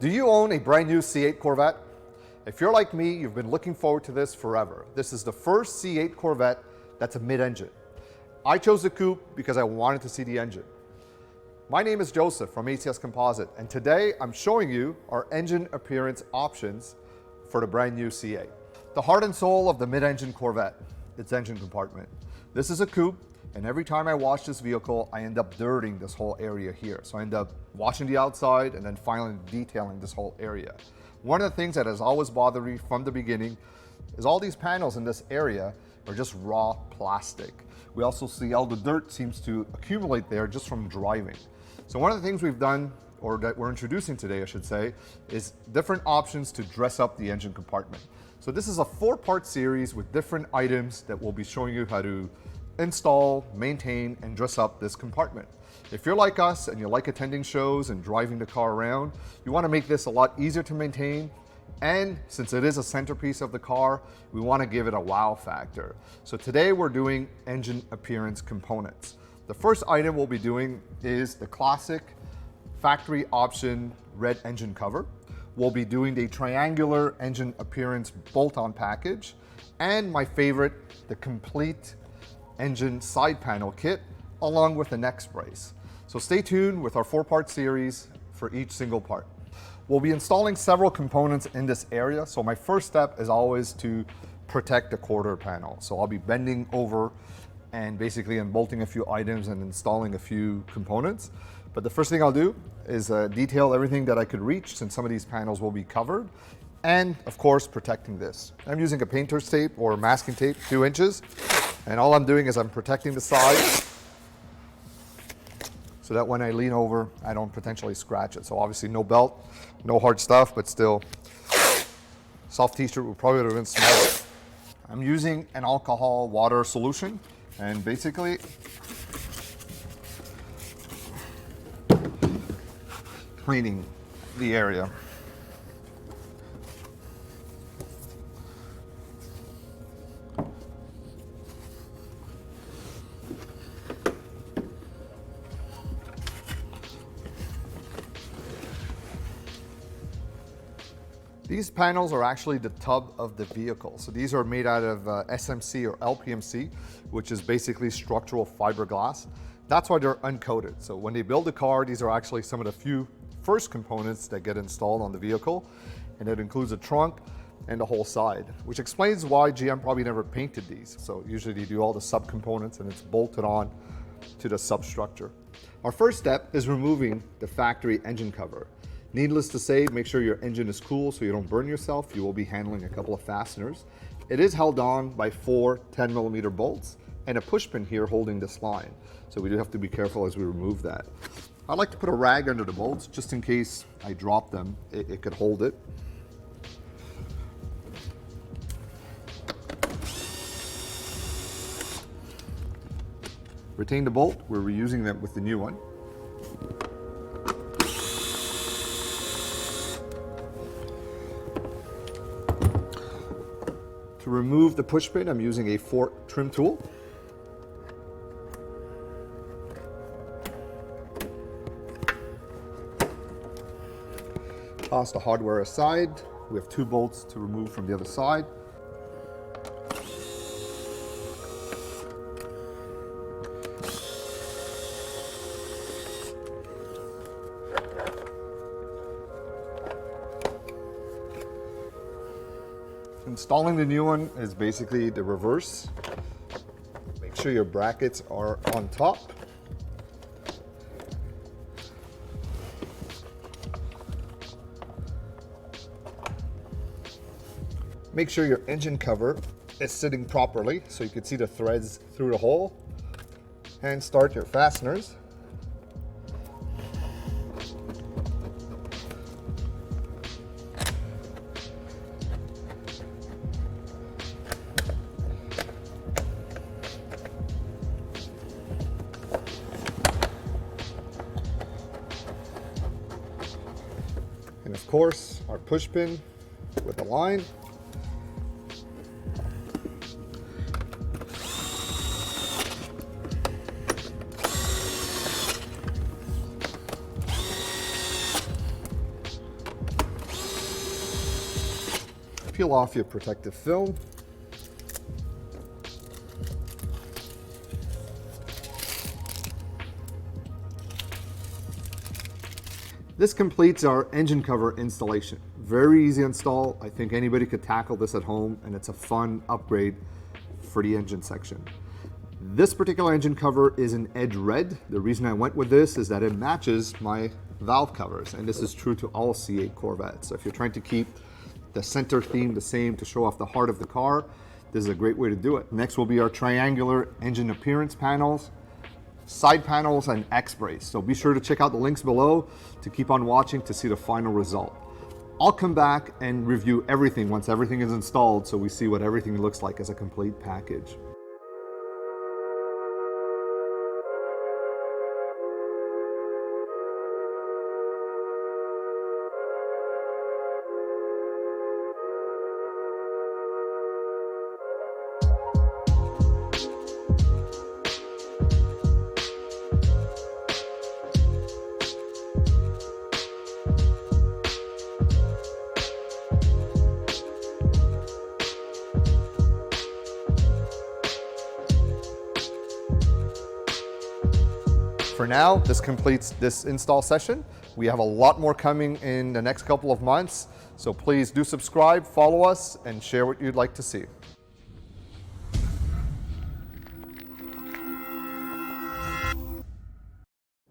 Do you own a brand new C8 Corvette? If you're like me, you've been looking forward to this forever. This is the first C8 Corvette that's a mid-engine. I chose the coupe because I wanted to see the engine. My name is Joseph from ACS Composite, and today I'm showing you our engine appearance options for the brand new C8. The heart and soul of the mid-engine Corvette, its engine compartment. This is a coupe, and every time I wash this vehicle, I end up dirtying this whole area here. So I end up washing the outside and then finally detailing this whole area. One of the things that has always bothered me from the beginning is all these panels in this area are just raw plastic. We also see all the dirt seems to accumulate there just from driving. So one of the things we've done, or that we're introducing today, I should say, is different options to dress up the engine compartment. So this is a 4-part series with different items that we'll be showing you how to install, maintain, and dress up this compartment. If you're like us and you like attending shows and driving the car around, you want to make this a lot easier to maintain. And since it is a centerpiece of the car, we want to give it a wow factor. So today we're doing engine appearance components. The first item we'll be doing is the classic factory option red engine cover. We'll be doing the triangular engine appearance bolt-on package. And my favorite, the complete engine side panel kit, along with the neck brace. So stay tuned with our 4-part series for each single part. We'll be installing several components in this area. So my first step is always to protect the quarter panel. So I'll be bending over and basically unbolting a few items and installing a few components. But the first thing I'll do is detail everything that I could reach, since some of these panels will be covered. And of course, protecting this. I'm using a painter's tape or masking tape, 2 inches. And all I'm doing is I'm protecting the sides so that when I lean over, I don't potentially scratch it. So obviously no belt, no hard stuff, but still, soft t-shirt would probably have been smaller. I'm using an alcohol water solution and basically cleaning the area. These panels are actually the tub of the vehicle. So these are made out of SMC or LPMC, which is basically structural fiberglass. That's why they're uncoated. So when they build a car, these are actually some of the few first components that get installed on the vehicle. And it includes a trunk and the whole side, which explains why GM probably never painted these. So usually they do all the subcomponents and it's bolted on to the substructure. Our first step is removing the factory engine cover. Needless to say, make sure your engine is cool so you don't burn yourself. You will be handling a couple of fasteners. It is held on by 4 10mm bolts and a push pin here holding this line. So we do have to be careful as we remove that. I like to put a rag under the bolts just in case I drop them, it could hold it. Retain the bolt, we're reusing them with the new one. To remove the push pin, I'm using a fork trim tool. Toss the hardware aside. We have 2 bolts to remove from the other side. Installing the new one is basically the reverse. Make sure your brackets are on top. Make sure your engine cover is sitting properly so you can see the threads through the hole. And start your fasteners. And of course, our push pin with the line. peel off your protective film. This completes our engine cover installation. Very easy to install. I think anybody could tackle this at home, and it's a fun upgrade for the engine section. This particular engine cover is in Edge Red. The reason I went with this is that it matches my valve covers, and this is true to all C8 Corvettes. So if you're trying to keep the center theme the same to show off the heart of the car, this is a great way to do it. Next will be our triangular engine appearance panels, side panels, and X-brace. So be sure to check out the links below to keep on watching to see the final result. I'll come back and review everything once everything is installed so we see what everything looks like as a complete package. For now, this completes this install session. We have a lot more coming in the next couple of months, so please do subscribe, follow us, and share what you'd like to see.